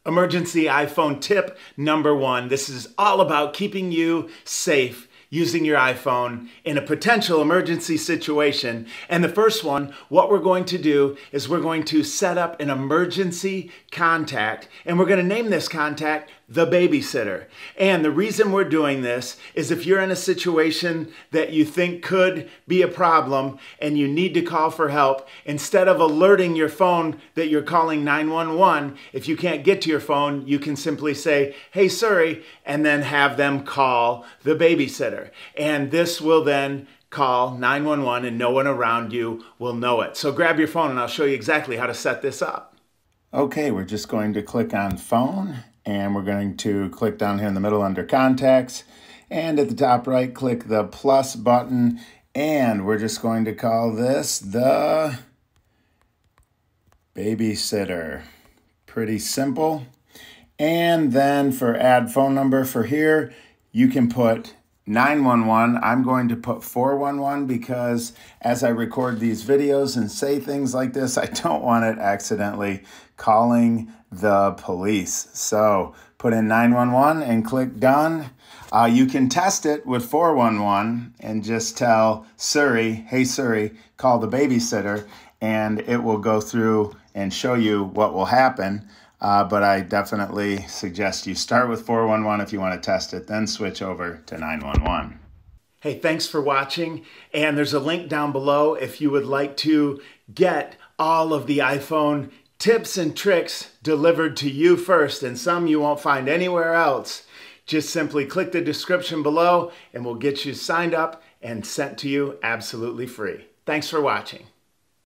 Emergency iPhone tip number 1. This is all about keeping you safe using your iPhone in a potential emergency situation. And the first one, what we're going to do is we're going to set up an emergency contact, and we're going to name this contact the babysitter. And the reason we're doing this is if you're in a situation that you think could be a problem and you need to call for help, instead of alerting your phone that you're calling 911, if you can't get to your phone, you can simply say, "Hey Siri," and then have them call the babysitter. And this will then call 911 and no one around you will know it. So grab your phone and I'll show you exactly how to set this up. Okay, we're just going to click on phone. And we're going to click down here in the middle under contacts. And at the top right, click the plus button. And we're just going to call this the babysitter. Pretty simple. And then for add phone number for here, you can put 911. I'm going to put 411 because as I record these videos and say things like this, I don't want it accidentally calling the police. So put in 911 and click done. You can test it with 411 and just tell Siri, "Hey Siri, call the babysitter," and it will go through and show you what will happen. But I definitely suggest you start with 411 if you want to test it, then switch over to 911. Hey, thanks for watching. And there's a link down below if you would like to get all of the iPhone tips and tricks delivered to you first, and some you won't find anywhere else. Just simply click the description below and we'll get you signed up and sent to you absolutely free. Thanks for watching.